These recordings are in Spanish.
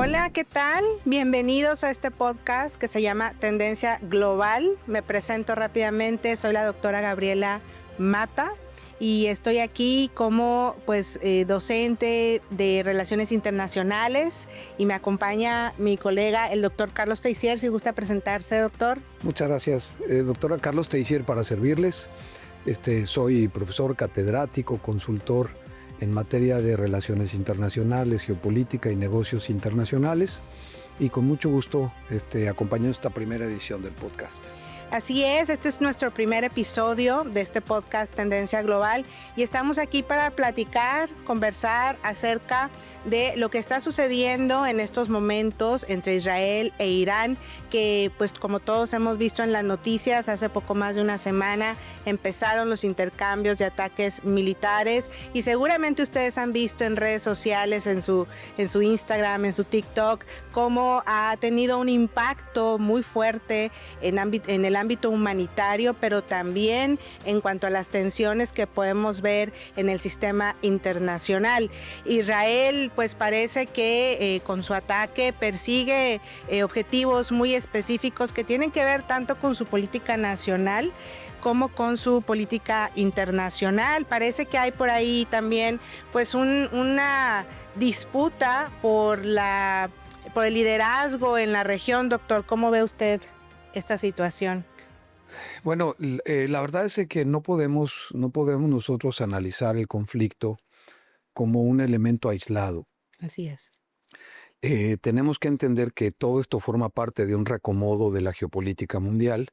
Hola, ¿qué tal? Bienvenidos a este podcast que se llama Tendencia Global. Me presento rápidamente, soy la doctora Gabriela Mata y estoy aquí como docente de Relaciones Internacionales y me acompaña mi colega, el doctor Carlos Teissier. Si gusta presentarse, doctor. Muchas gracias, doctora Carlos Teissier, para servirles. Soy profesor catedrático, consultor en materia de relaciones internacionales, geopolítica y negocios internacionales, y con mucho gusto acompaño esta primera edición del podcast. Así es, este es nuestro primer episodio de este podcast Tendencia Global y estamos aquí para platicar, conversar acerca de lo que está sucediendo en estos momentos entre Israel e Irán, que pues como todos hemos visto en las noticias, hace poco más de una semana empezaron los intercambios de ataques militares y seguramente ustedes han visto en redes sociales, en su Instagram, en su TikTok, cómo ha tenido un impacto muy fuerte en el ámbito humanitario, pero también en cuanto a las tensiones que podemos ver en el sistema internacional. Israel pues parece que con su ataque persigue objetivos muy específicos que tienen que ver tanto con su política nacional como con su política internacional. Parece que hay por ahí también pues una disputa por el liderazgo en la región. Doctor, ¿cómo ve usted esta situación? Bueno, la verdad es que no podemos nosotros analizar el conflicto como un elemento aislado. Así es. Tenemos que entender que todo esto forma parte de un reacomodo de la geopolítica mundial.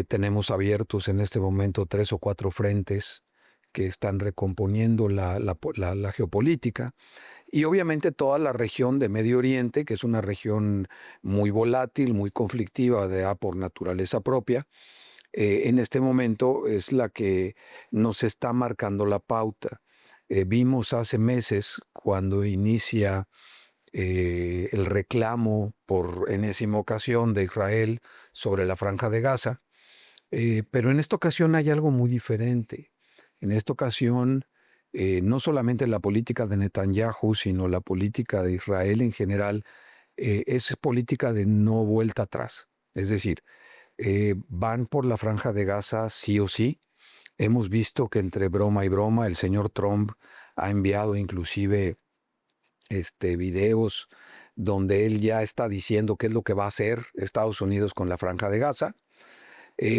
Tenemos abiertos en este momento 3 o 4 frentes que están recomponiendo la geopolítica. Y obviamente toda la región de Medio Oriente, que es una región muy volátil, muy conflictiva por naturaleza propia, en este momento es la que nos está marcando la pauta. Vimos hace meses cuando inicia el reclamo por enésima ocasión de Israel sobre la Franja de Gaza, pero en esta ocasión hay algo muy diferente. En esta ocasión, no solamente la política de Netanyahu, sino la política de Israel en general, es política de no vuelta atrás. Es decir, van por la Franja de Gaza sí o sí. Hemos visto que entre broma y broma el señor Trump ha enviado inclusive videos donde él ya está diciendo qué es lo que va a hacer Estados Unidos con la Franja de Gaza.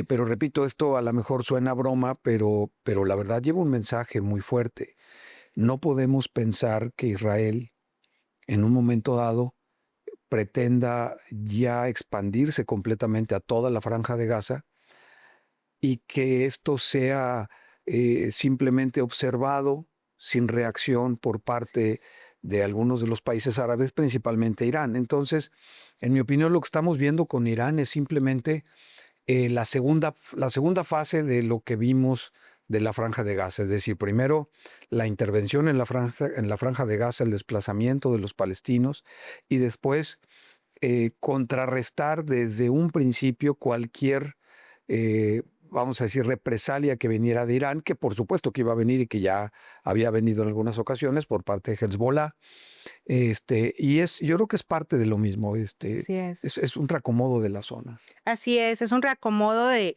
Pero repito, esto a lo mejor suena broma, pero la verdad lleva un mensaje muy fuerte. No podemos pensar que Israel en un momento dado pretenda ya expandirse completamente a toda la Franja de Gaza y que esto sea simplemente observado sin reacción por parte de algunos de los países árabes, principalmente Irán. Entonces, en mi opinión, lo que estamos viendo con Irán es simplemente la segunda fase de lo que vimos de la Franja de Gaza. Es decir, primero la intervención en la Franja de Gaza, el desplazamiento de los palestinos, y después contrarrestar desde un principio cualquier vamos a decir, represalia que viniera de Irán, que por supuesto que iba a venir y que ya había venido en algunas ocasiones por parte de Hezbollah. Yo creo que es parte de lo mismo. Así es. Es un reacomodo de la zona. Así es un reacomodo de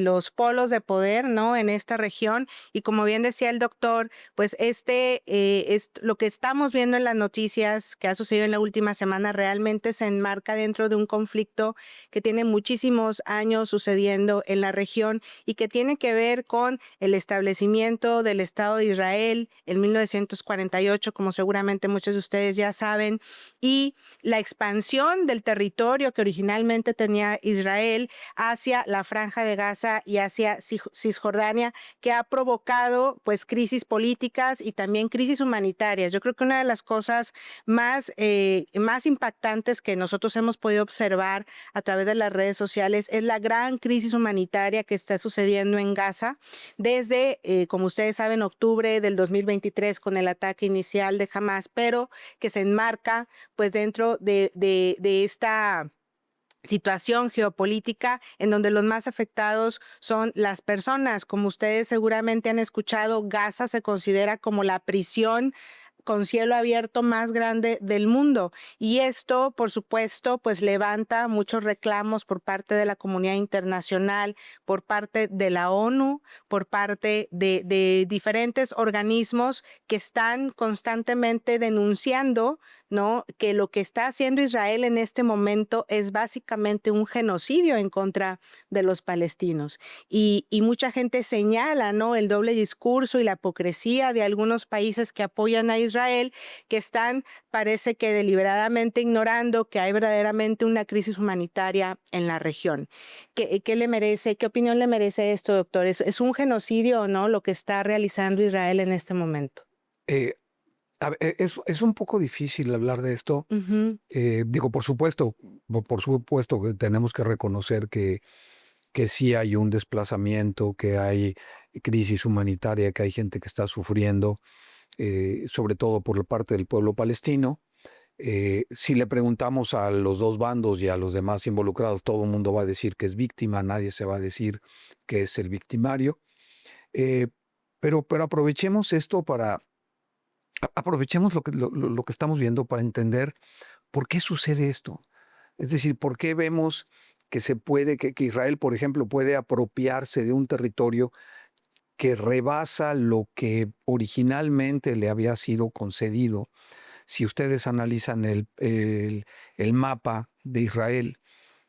los polos de poder, ¿no? En esta región. Y como bien decía el doctor, pues es lo que estamos viendo en las noticias que ha sucedido en la última semana realmente se enmarca dentro de un conflicto que tiene muchísimos años sucediendo en la región y que tiene que ver con el establecimiento del Estado de Israel en 1948, como seguramente muchos de ustedes ya saben, y la expansión del territorio que originalmente tenía Israel hacia la Franja de Gaza y hacia Cisjordania, que ha provocado pues crisis políticas y también crisis humanitarias. Yo creo que una de las cosas más impactantes que nosotros hemos podido observar a través de las redes sociales es la gran crisis humanitaria que está sucediendo en Gaza desde, como ustedes saben, octubre del 2023 con el ataque inicial de Hamas, pero que se enmarca pues dentro de esta situación geopolítica en donde los más afectados son las personas. Como ustedes seguramente han escuchado, Gaza se considera como la prisión con cielo abierto más grande del mundo. Y esto, por supuesto, pues levanta muchos reclamos por parte de la comunidad internacional, por parte de la ONU, por parte de diferentes organismos que están constantemente denunciando, ¿no?, que lo que está haciendo Israel en este momento es básicamente un genocidio en contra de los palestinos. Y mucha gente señala, ¿no?, el doble discurso y la hipocresía de algunos países que apoyan a Israel, que están, parece que deliberadamente ignorando que hay verdaderamente una crisis humanitaria en la región. ¿Qué le merece, qué opinión le merece esto, doctor? ¿Es un genocidio o no lo que está realizando Israel en este momento? Eh, es un poco difícil hablar de esto. Digo, por supuesto que tenemos que reconocer que sí hay un desplazamiento, que hay crisis humanitaria, que hay gente que está sufriendo, sobre todo por la parte del pueblo palestino. Si le preguntamos a los dos bandos y a los demás involucrados, todo el mundo va a decir que es víctima, nadie se va a decir que es el victimario. Eh, pero aprovechemos esto aprovechemos lo que estamos viendo para entender por qué sucede esto. Es decir, por qué vemos que que Israel, por ejemplo, puede apropiarse de un territorio que rebasa lo que originalmente le había sido concedido. Si ustedes analizan el mapa de Israel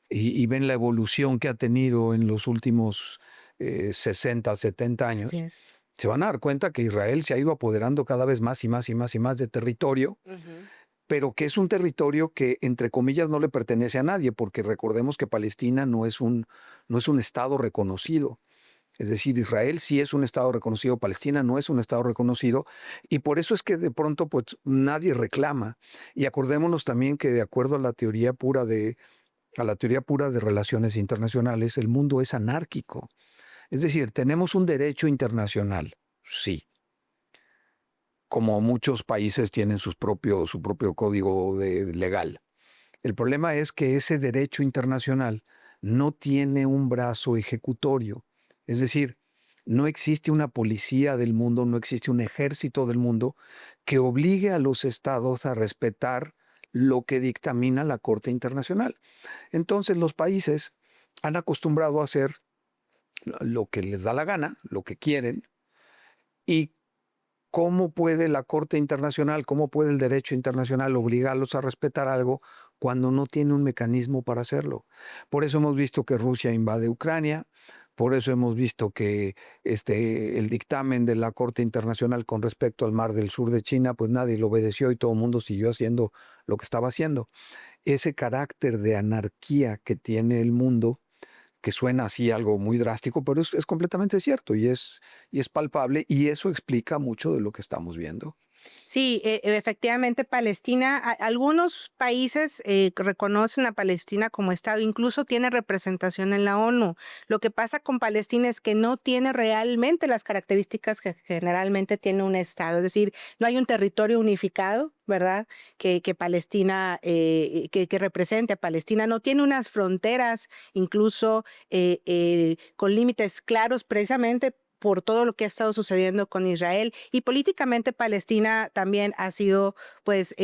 y ven la evolución que ha tenido en los últimos 60, 70 Así años, es. se van a dar cuenta que Israel se ha ido apoderando cada vez más y más y más y más de territorio, pero que es un territorio que, entre comillas, no le pertenece a nadie, porque recordemos que Palestina no es un estado reconocido. Es decir, Israel sí es un estado reconocido, Palestina no es un estado reconocido, y por eso es que de pronto pues nadie reclama. Y acordémonos también que de acuerdo a la teoría pura de relaciones internacionales, el mundo es anárquico. Es decir, tenemos un derecho internacional, sí, como muchos países tienen su propio código legal. El problema es que ese derecho internacional no tiene un brazo ejecutorio. Es decir, no existe una policía del mundo, no existe un ejército del mundo que obligue a los estados a respetar lo que dictamina la Corte Internacional. Entonces los países han acostumbrado a hacer lo que les da la gana, lo que quieren, y ¿cómo puede la Corte Internacional, cómo puede el derecho internacional obligarlos a respetar algo cuando no tiene un mecanismo para hacerlo? Por eso hemos visto que Rusia invade Ucrania, por eso hemos visto que el dictamen de la Corte Internacional con respecto al Mar del Sur de China, pues nadie lo obedeció y todo el mundo siguió haciendo lo que estaba haciendo. Ese carácter de anarquía que tiene el mundo, que suena así algo muy drástico, pero es completamente cierto y es palpable, y eso explica mucho de lo que estamos viendo. Sí, efectivamente, Palestina, algunos países reconocen a Palestina como Estado, incluso tiene representación en la ONU. Lo que pasa con Palestina es que no tiene realmente las características que generalmente tiene un Estado, es decir, no hay un territorio unificado, ¿verdad? Que Palestina, que represente a Palestina, no tiene unas fronteras, incluso con límites claros, precisamente por todo lo que ha estado sucediendo con Israel, y políticamente Palestina también ha sido, pues,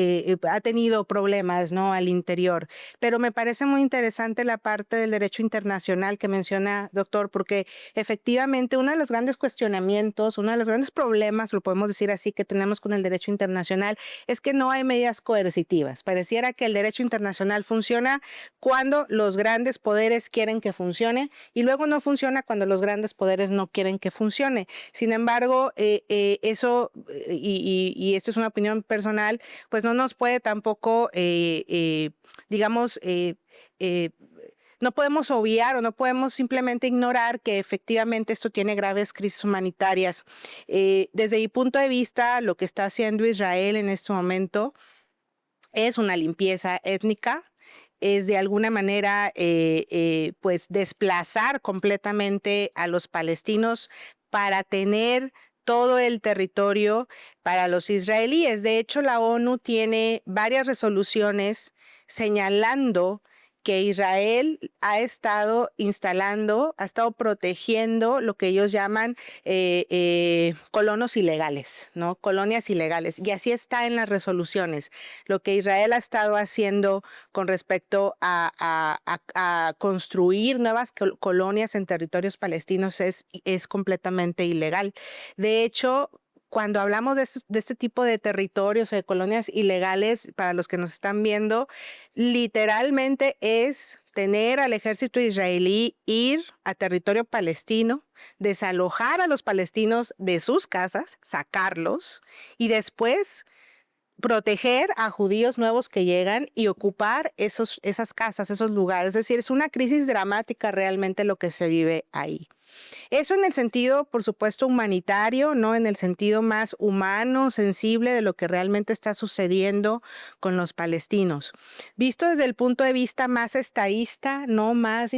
ha tenido problemas, ¿no?, al interior. Pero me parece muy interesante la parte del derecho internacional que menciona, doctor, porque efectivamente uno de los grandes cuestionamientos, uno de los grandes problemas, lo podemos decir así, que tenemos con el derecho internacional es que no hay medidas coercitivas. Pareciera que el derecho internacional funciona cuando los grandes poderes quieren que funcione y luego no funciona cuando los grandes poderes no quieren que funcione. Sin embargo, eso, y esto es una opinión personal, pues no nos puede tampoco, digamos, no podemos obviar o no podemos simplemente ignorar que efectivamente esto tiene graves crisis humanitarias. Desde mi punto de vista, lo que está haciendo Israel en este momento es una limpieza étnica, es de alguna manera pues desplazar completamente a los palestinos para tener todo el territorio para los israelíes. De hecho, la ONU tiene varias resoluciones señalando que Israel ha estado instalando, ha estado protegiendo lo que ellos llaman colonos ilegales, ¿no? Colonias ilegales. Y así está en las resoluciones. Lo que Israel ha estado haciendo con respecto a construir nuevas colonias en territorios palestinos es completamente ilegal. De hecho, cuando hablamos de este tipo de territorios o de colonias ilegales, para los que nos están viendo, literalmente es tener al ejército israelí ir a territorio palestino, desalojar a los palestinos de sus casas, sacarlos y después proteger a judíos nuevos que llegan y ocupar esas casas, esos lugares. Es decir, es una crisis dramática realmente lo que se vive ahí. Eso en el sentido, por supuesto, humanitario, ¿no? En el sentido más humano, sensible de lo que realmente está sucediendo con los palestinos. Visto desde el punto de vista más estadista, ¿no? Más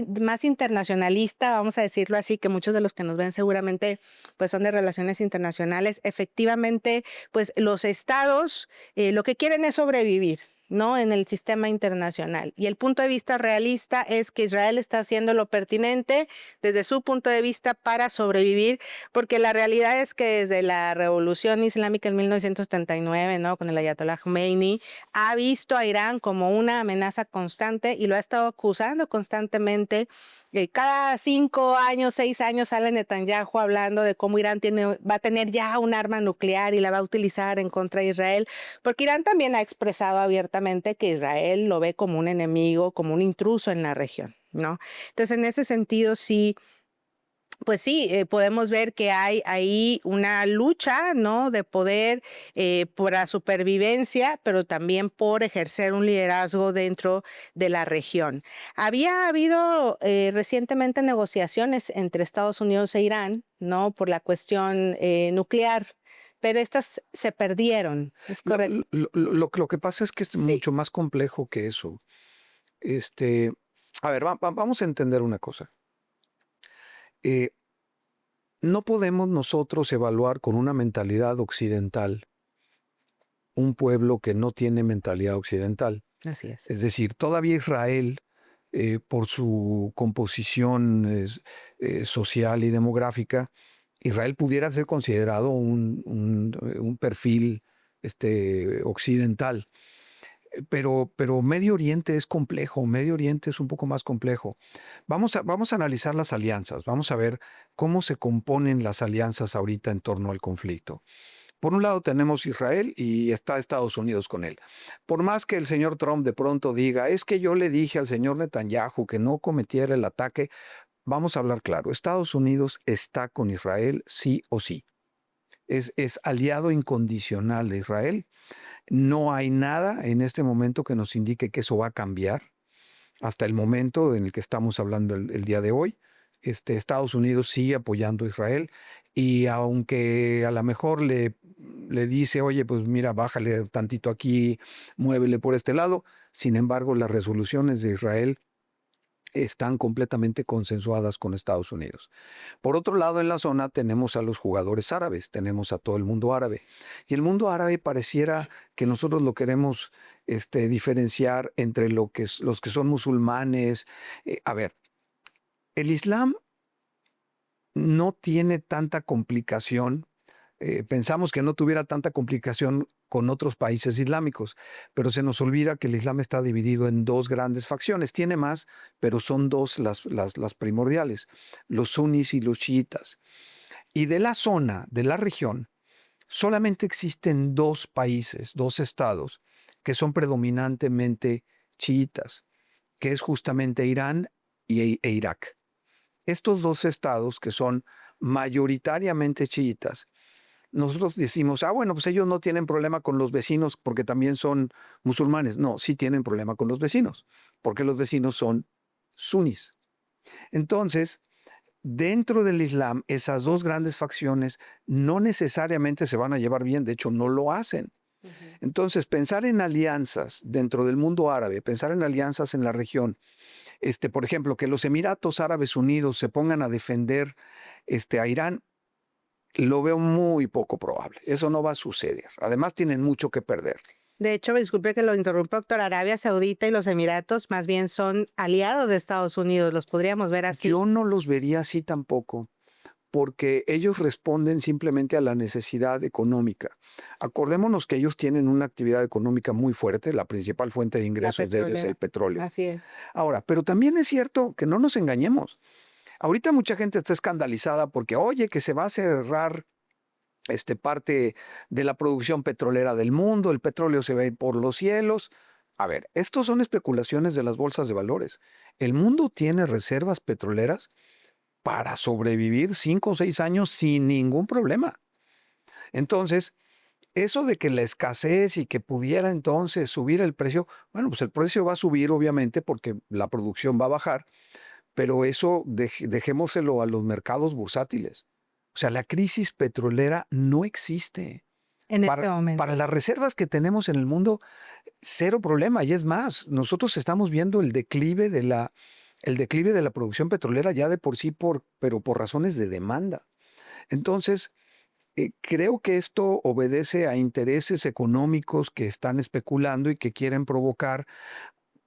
internacionalista, vamos a decirlo así, que muchos de los que nos ven seguramente pues son de relaciones internacionales. Efectivamente, pues los estados lo que quieren es sobrevivir, ¿no? En el sistema internacional. Y el punto de vista realista es que Israel está haciendo lo pertinente desde su punto de vista para sobrevivir, porque la realidad es que desde la Revolución Islámica en 1979, ¿no? Con el Ayatollah Khomeini, ha visto a Irán como una amenaza constante y lo ha estado acusando constantemente. Cada 5 años, 6 años sale Netanyahu hablando de cómo Irán va a tener ya un arma nuclear y la va a utilizar en contra de Israel, porque Irán también ha expresado abiertamente que Israel lo ve como un enemigo, como un intruso en la región, ¿no? Entonces, en ese sentido, sí, pues sí, podemos ver que hay ahí una lucha, ¿no? De poder por la supervivencia, pero también por ejercer un liderazgo dentro de la región. Había habido recientemente negociaciones entre Estados Unidos e Irán, ¿no? Por la cuestión nuclear, pero estas se perdieron. ¿Es correcto? Lo que pasa es que es Sí. mucho más complejo que eso. A ver, vamos a entender una cosa. No podemos nosotros evaluar con una mentalidad occidental un pueblo que no tiene mentalidad occidental. Así es. Es decir, todavía Israel, por su composición social y demográfica, Israel pudiera ser considerado un perfil occidental. Pero Medio Oriente es complejo, Medio Oriente es un poco más complejo. Vamos a analizar las alianzas, vamos a ver cómo se componen las alianzas ahorita en torno al conflicto. Por un lado tenemos Israel y está Estados Unidos con él. Por más que el señor Trump de pronto diga, es que yo le dije al señor Netanyahu que no cometiera el ataque, vamos a hablar claro, Estados Unidos está con Israel sí o sí. Es aliado incondicional de Israel. No hay nada en este momento que nos indique que eso va a cambiar hasta el momento en el que estamos hablando el día de hoy. Estados Unidos sigue apoyando a Israel y aunque a lo mejor le dice, oye, pues mira, bájale tantito aquí, muévele por este lado, sin embargo, las resoluciones de Israel están completamente consensuadas con Estados Unidos. Por otro lado, en la zona tenemos a los jugadores árabes, tenemos a todo el mundo árabe. Y el mundo árabe pareciera que nosotros lo queremos diferenciar entre los que son musulmanes. A ver, el Islam no tiene tanta complicación. Pensamos que no tuviera tanta complicación con otros países islámicos, pero se nos olvida que el Islam está dividido en dos grandes facciones. Tiene más, pero son dos las primordiales, los sunis y los chiitas. Y de la zona, de la región, solamente existen dos países, dos estados, que son predominantemente chiitas, que es justamente Irán e Irak. Estos dos estados, que son mayoritariamente chiitas, nosotros decimos, bueno, pues ellos no tienen problema con los vecinos porque también son musulmanes. No, sí tienen problema con los vecinos, porque los vecinos son sunis. Entonces, dentro del Islam, esas dos grandes facciones no necesariamente se van a llevar bien, de hecho no lo hacen. Entonces, pensar en alianzas dentro del mundo árabe, pensar en alianzas en la región, por ejemplo, que los Emiratos Árabes Unidos se pongan a defender a Irán, lo veo muy poco probable. Eso no va a suceder. Además, tienen mucho que perder. De hecho, disculpe que lo interrumpa, doctor, Arabia Saudita y los Emiratos más bien son aliados de Estados Unidos, los podríamos ver así. Yo no los vería así tampoco, porque ellos responden simplemente a la necesidad económica. Acordémonos que ellos tienen una actividad económica muy fuerte, la principal fuente de La ingresos de ellos es el petrolera. petróleo. Así es. Ahora, pero también es cierto que no nos engañemos. Ahorita mucha gente está escandalizada porque, oye, que se va a cerrar parte de la producción petrolera del mundo, el petróleo se va a ir por los cielos. A ver, estos son especulaciones de las bolsas de valores. El mundo tiene reservas petroleras para sobrevivir 5 o 6 años sin ningún problema. Entonces, eso de que la escasez y que pudiera entonces subir el precio, bueno, pues el precio va a subir obviamente porque la producción va a bajar, pero eso dejémoselo a los mercados bursátiles. O sea, la crisis petrolera no existe. En este momento. Para las reservas que tenemos en el mundo, cero problema. Y es más, nosotros estamos viendo el declive de la producción petrolera ya de por sí, pero por razones de demanda. Entonces, creo que esto obedece a intereses económicos que están especulando y que quieren provocar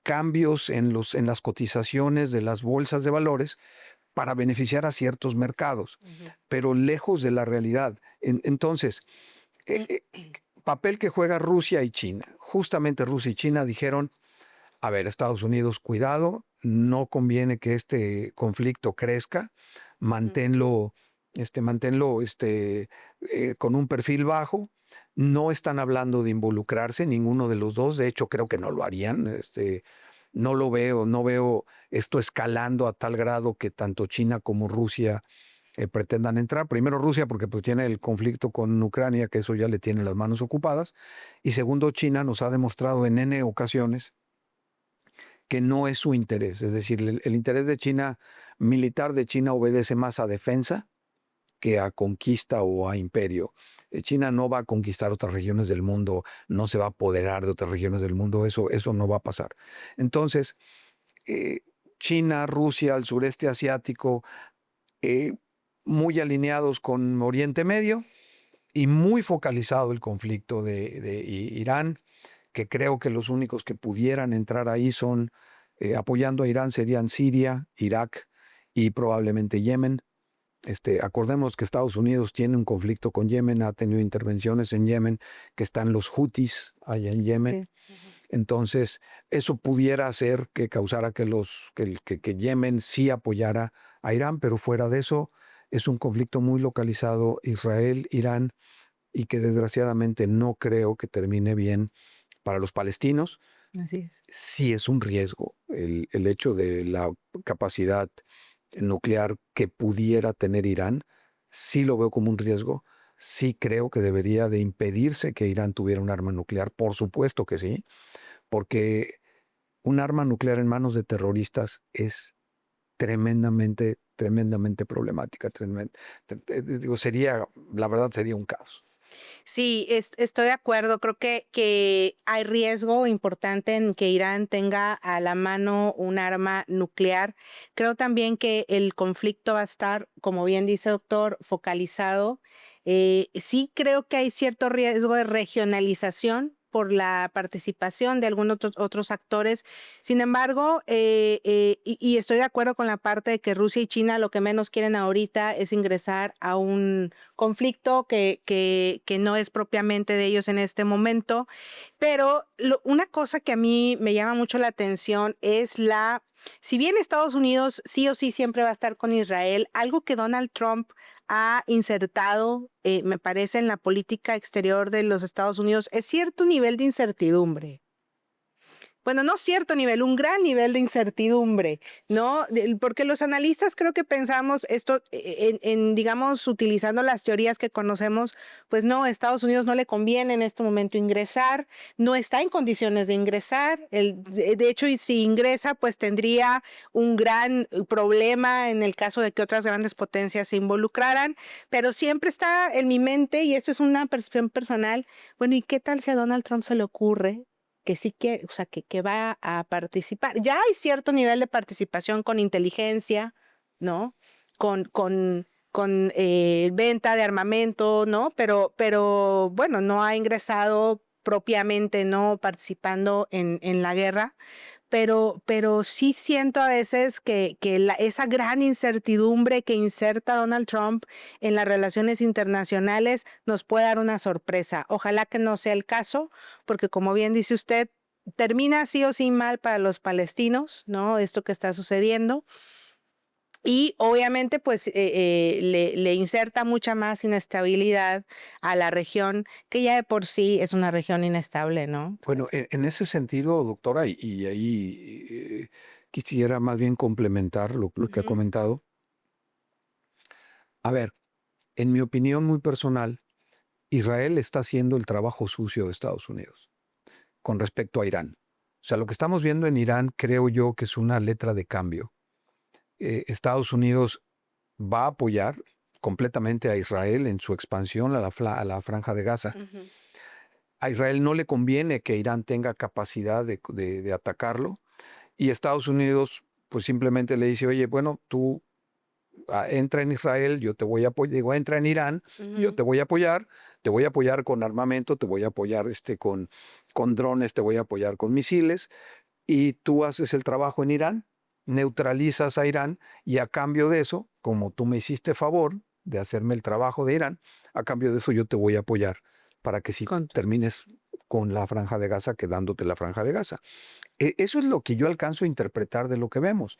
cambios en las cotizaciones de las bolsas de valores para beneficiar a ciertos mercados, pero lejos de la realidad. Entonces, papel que juega Rusia y China. Justamente Rusia y China dijeron, a ver, Estados Unidos, cuidado, no conviene que este conflicto crezca, manténlo con un perfil bajo. No están hablando de involucrarse ninguno de los dos, de hecho creo que no lo harían. No veo esto escalando a tal grado que tanto China como Rusia pretendan entrar. Primero Rusia porque pues tiene el conflicto con Ucrania, que eso ya le tiene las manos ocupadas. Y segundo, China nos ha demostrado en N ocasiones que no es su interés. Es decir, el interés de China, militar de China, obedece más a defensa que a conquista o a imperio. China no va a conquistar otras regiones del mundo, no se va a apoderar de otras regiones del mundo, eso no va a pasar. Entonces, China, Rusia, el sureste asiático, muy alineados con Oriente Medio y muy focalizado el conflicto de Irán, que creo que los únicos que pudieran entrar ahí son, apoyando a Irán, serían Siria, Irak y probablemente Yemen. Acordemos que Estados Unidos tiene un conflicto con Yemen, ha tenido intervenciones en Yemen, que están los Houthis allá en Yemen. Sí. Entonces, eso pudiera hacer que causara que Yemen sí apoyara a Irán, pero fuera de eso, es un conflicto muy localizado, Israel, Irán, y que desgraciadamente no creo que termine bien para los palestinos. Así es. Sí es un riesgo el hecho de la capacidad nuclear que pudiera tener Irán, sí lo veo como un riesgo, sí creo que debería de impedirse que Irán tuviera un arma nuclear, por supuesto que sí, porque un arma nuclear en manos de terroristas es tremendamente problemática. La verdad sería un caos. Sí, estoy de acuerdo. Creo que hay riesgo importante en que Irán tenga a la mano un arma nuclear. Creo también que el conflicto va a estar, como bien dice doctor, focalizado. Sí creo que hay cierto riesgo de regionalización por la participación de algunos otros actores. Sin embargo, y estoy de acuerdo con la parte de que Rusia y China lo que menos quieren ahorita es ingresar a un conflicto que no es propiamente de ellos en este momento. Pero una cosa que a mí me llama mucho la atención es si bien Estados Unidos sí o sí siempre va a estar con Israel, algo que Donald Trump ha insertado, me parece, en la política exterior de los Estados Unidos, es cierto nivel de incertidumbre. Bueno, no cierto nivel, un gran nivel de incertidumbre, ¿no? Porque los analistas creo que pensamos esto digamos, utilizando las teorías que conocemos, pues no, a Estados Unidos no le conviene en este momento ingresar, no está en condiciones de ingresar, de hecho, si ingresa, pues tendría un gran problema en el caso de que otras grandes potencias se involucraran, pero siempre está en mi mente, y esto es una percepción personal, bueno, ¿y qué tal si a Donald Trump se le ocurre que sí quiere, o sea, que va a participar? Ya hay cierto nivel de participación con inteligencia, ¿no? Con venta de armamento, ¿no? Pero bueno, no ha ingresado propiamente no participando en la guerra, pero sí siento a veces que esa gran incertidumbre que inserta Donald Trump en las relaciones internacionales nos puede dar una sorpresa. Ojalá que no sea el caso, porque como bien dice usted, termina sí o sí mal para los palestinos, ¿no? Esto que está sucediendo. Y obviamente pues le inserta mucha más inestabilidad a la región, que ya de por sí es una región inestable, ¿no? Bueno, en ese sentido, doctora, y ahí quisiera más bien complementar lo que ha Ujú. comentado. A ver, en mi opinión muy personal, Israel está haciendo el trabajo sucio de Estados Unidos con respecto a Irán. O sea, lo que estamos viendo en Irán creo yo que es una letra de cambio. Estados Unidos va a apoyar completamente a Israel en su expansión a a la Franja de Gaza. Ujú. A Israel no le conviene que Irán tenga capacidad de atacarlo y Estados Unidos pues simplemente le dice, oye, bueno, tú entra en Israel, yo te voy a apoyar, digo, entra en Irán, yo Ujú. te voy a apoyar con armamento, te voy a apoyar con drones, te voy a apoyar con misiles, y tú haces el trabajo en Irán, neutralizas a Irán, y a cambio de eso, como tú me hiciste favor de hacerme el trabajo de Irán, a cambio de eso yo te voy a apoyar para que si Con- termines con la Franja de Gaza, quedándote la Franja de Gaza. Eso es lo que yo alcanzo a interpretar de lo que vemos.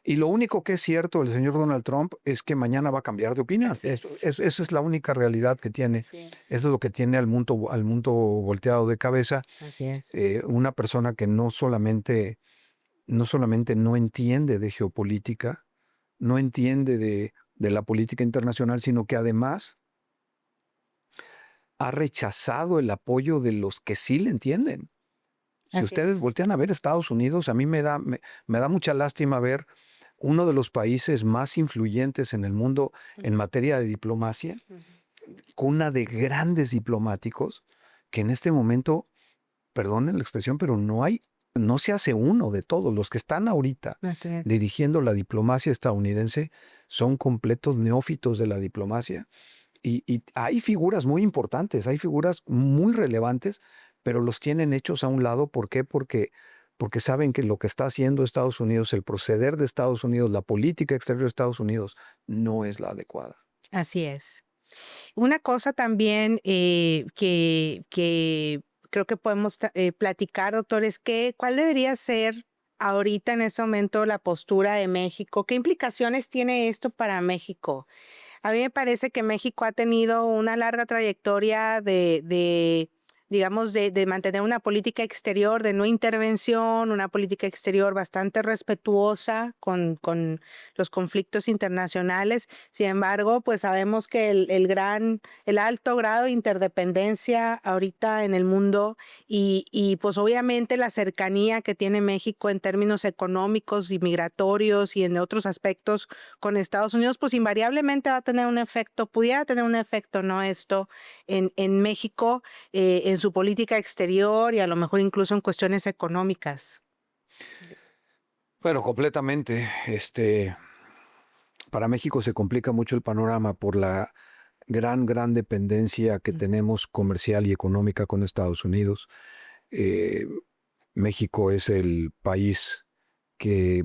Y lo único que es cierto del señor Donald Trump es que mañana va a cambiar de opinión. Así es, Esa es la única realidad que tiene. así es, Eso es lo que tiene al mundo volteado de cabeza. así es. Una persona que no solamente no entiende de geopolítica, no entiende de la política internacional, sino que además ha rechazado el apoyo de los que sí le entienden. Si Así ustedes es. voltean a ver Estados Unidos, a mí me da mucha lástima ver uno de los países más influyentes en el mundo en Ujú. materia de diplomacia, Ujú. cuna de grandes diplomáticos, que en este momento, perdonen la expresión, pero no se hace uno de todos. Los que están ahorita Así es. dirigiendo la diplomacia estadounidense son completos neófitos de la diplomacia. Y hay figuras muy importantes, hay figuras muy relevantes, pero los tienen hechos a un lado. ¿Por qué? Porque saben que lo que está haciendo Estados Unidos, el proceder de Estados Unidos, la política exterior de Estados Unidos, no es la adecuada. Así es. Una cosa también que creo que podemos platicar, doctor, es que cuál debería ser ahorita en este momento la postura de México. ¿Qué implicaciones tiene esto para México? A mí me parece que México ha tenido una larga trayectoria digamos, de mantener una política exterior de no intervención, una política exterior bastante respetuosa con los conflictos internacionales. Sin embargo, pues sabemos que el alto grado de interdependencia ahorita en el mundo y pues obviamente la cercanía que tiene México en términos económicos y migratorios y en otros aspectos con Estados Unidos, pues invariablemente va a tener un efecto, pudiera tener un efecto, ¿no? Esto en México, en su política exterior y a lo mejor incluso en cuestiones económicas. Bueno, completamente. Para México se complica mucho el panorama por la gran dependencia que Mm. tenemos comercial y económica con Estados Unidos. Eh, México es el país que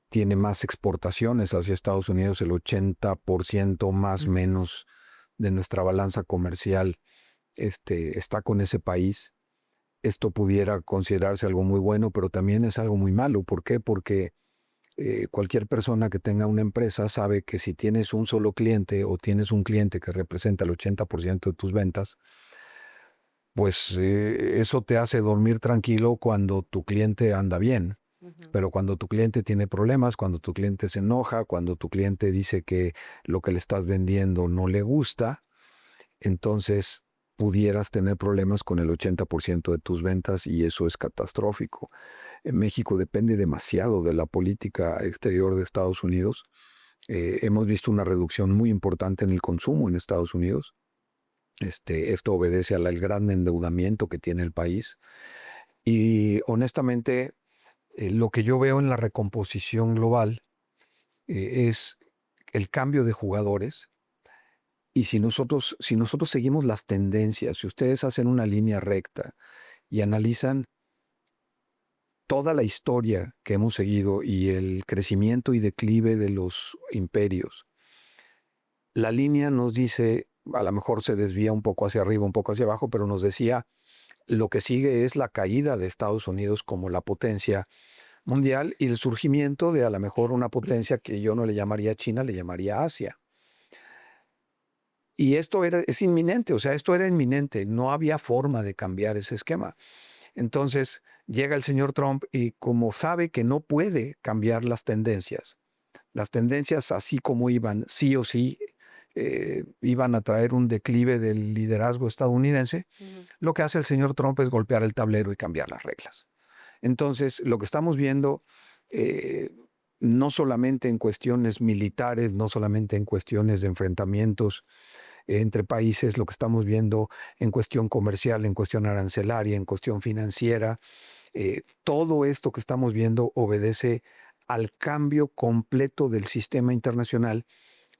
tiene más exportaciones hacia Estados Unidos, el 80% más o Así es. menos de nuestra balanza comercial está con ese país. Esto pudiera considerarse algo muy bueno, pero también es algo muy malo. ¿Por qué? Porque cualquier persona que tenga una empresa sabe que si tienes un solo cliente o tienes un cliente que representa el 80% de tus ventas, pues eso te hace dormir tranquilo cuando tu cliente anda bien. Ujú. Pero cuando tu cliente tiene problemas, cuando tu cliente se enoja, cuando tu cliente dice que lo que le estás vendiendo no le gusta, entonces pudieras tener problemas con el 80% de tus ventas y eso es catastrófico. En México depende demasiado de la política exterior de Estados Unidos. Hemos visto una reducción muy importante en el consumo en Estados Unidos. Esto obedece al gran endeudamiento que tiene el país. Y honestamente, lo que yo veo en la recomposición global es el cambio de jugadores Y si nosotros seguimos las tendencias, si ustedes hacen una línea recta y analizan toda la historia que hemos seguido y el crecimiento y declive de los imperios, la línea nos dice, a lo mejor se desvía un poco hacia arriba, un poco hacia abajo, pero nos decía, lo que sigue es la caída de Estados Unidos como la potencia mundial y el surgimiento de a lo mejor una potencia que yo no le llamaría China, le llamaría Asia. Y es inminente, o sea, esto era inminente, no había forma de cambiar ese esquema. Entonces llega el señor Trump y como sabe que no puede cambiar las tendencias así como iban, sí o sí, iban a traer un declive del liderazgo estadounidense, lo que hace el señor Trump es golpear el tablero y cambiar las reglas. Entonces, lo que estamos viendo, no solamente en cuestiones militares, no solamente en cuestiones de enfrentamientos entre países, lo que estamos viendo en cuestión comercial, en cuestión arancelaria, en cuestión financiera, todo esto que estamos viendo obedece al cambio completo del sistema internacional,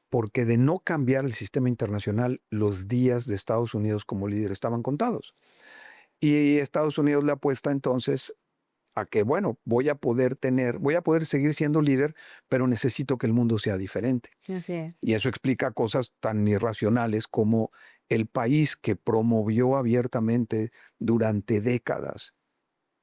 porque de no cambiar el sistema internacional, los días de Estados Unidos como líder estaban contados. Y Estados Unidos le apuesta entonces a que, bueno, voy a poder seguir siendo líder, pero necesito que el mundo sea diferente. Así es. Y eso explica cosas tan irracionales como el país que promovió abiertamente durante décadas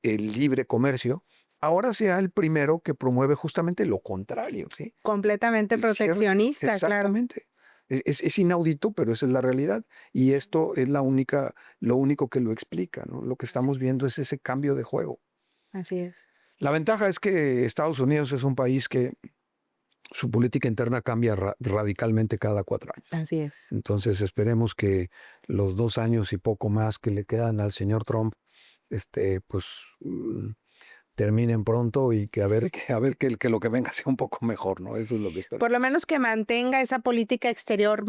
el libre comercio, ahora sea el primero que promueve justamente lo contrario, ¿sí? Completamente El cierre, proteccionista, claro. exactamente. Es inaudito, pero esa es la realidad. Y esto es lo único que lo explica, ¿no? Lo que estamos viendo es ese cambio de juego. Así es. La ventaja es que Estados Unidos es un país que su política interna cambia radicalmente cada 4 años. Así es. Entonces esperemos que los 2 años y poco más que le quedan al señor Trump, pues terminen pronto y que a ver que lo que venga sea un poco mejor, ¿no? Eso es lo que espero. Por lo menos que mantenga esa política exterior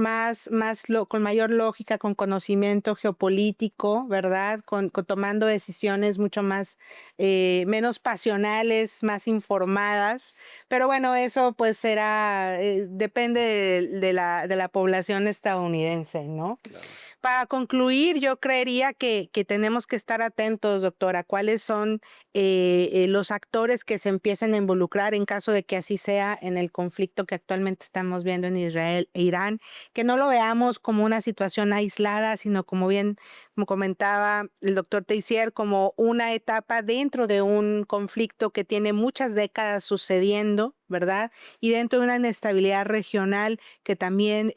con mayor lógica, con conocimiento geopolítico, ¿verdad? Tomando decisiones mucho más, menos pasionales, más informadas. Pero bueno, eso pues depende de la población estadounidense, ¿no? Claro. Para concluir, yo creería que tenemos que estar atentos, doctora, cuáles son los actores que se empiecen a involucrar en caso de que así sea en el conflicto que actualmente estamos viendo en Israel e Irán, que no lo veamos como una situación aislada, sino como comentaba el doctor Teissier, como una etapa dentro de un conflicto que tiene muchas décadas sucediendo, ¿verdad? Y dentro de una inestabilidad regional que también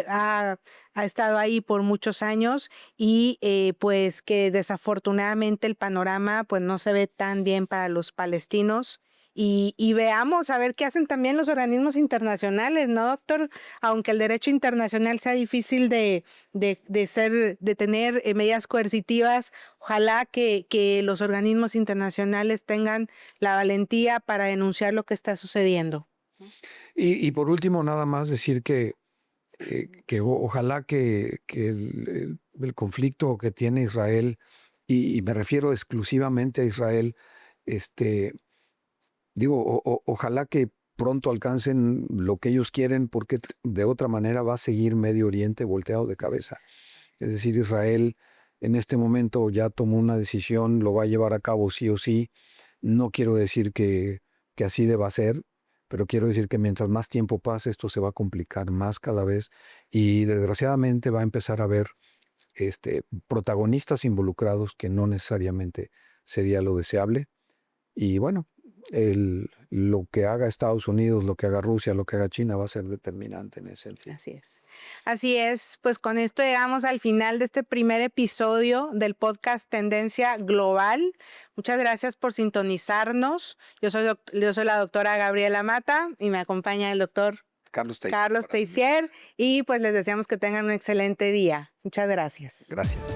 ha estado ahí por muchos años y pues que desafortunadamente el panorama pues no se ve tan bien para los palestinos. Y veamos a ver qué hacen también los organismos internacionales, ¿no, doctor? Aunque el derecho internacional sea difícil de tener medidas coercitivas, ojalá que los organismos internacionales tengan la valentía para denunciar lo que está sucediendo. Y por último, nada más decir que ojalá que el conflicto que tiene Israel, y me refiero exclusivamente a Israel, ojalá que pronto alcancen lo que ellos quieren, porque de otra manera va a seguir Medio Oriente volteado de cabeza. Es decir, Israel en este momento ya tomó una decisión, lo va a llevar a cabo sí o sí. No quiero decir que así deba ser, pero quiero decir que mientras más tiempo pase, esto se va a complicar más cada vez y desgraciadamente va a empezar a haber protagonistas involucrados que no necesariamente sería lo deseable. Y bueno, lo que haga Estados Unidos, lo que haga Rusia, lo que haga China va a ser determinante en ese sentido. Así es. Así es. Pues con esto llegamos al final de este primer episodio del podcast Tendencia Global. Muchas gracias por sintonizarnos. Yo soy la doctora Gabriela Mata y me acompaña el doctor Carlos Teissier. Y pues les deseamos que tengan un excelente día. Muchas gracias. Gracias.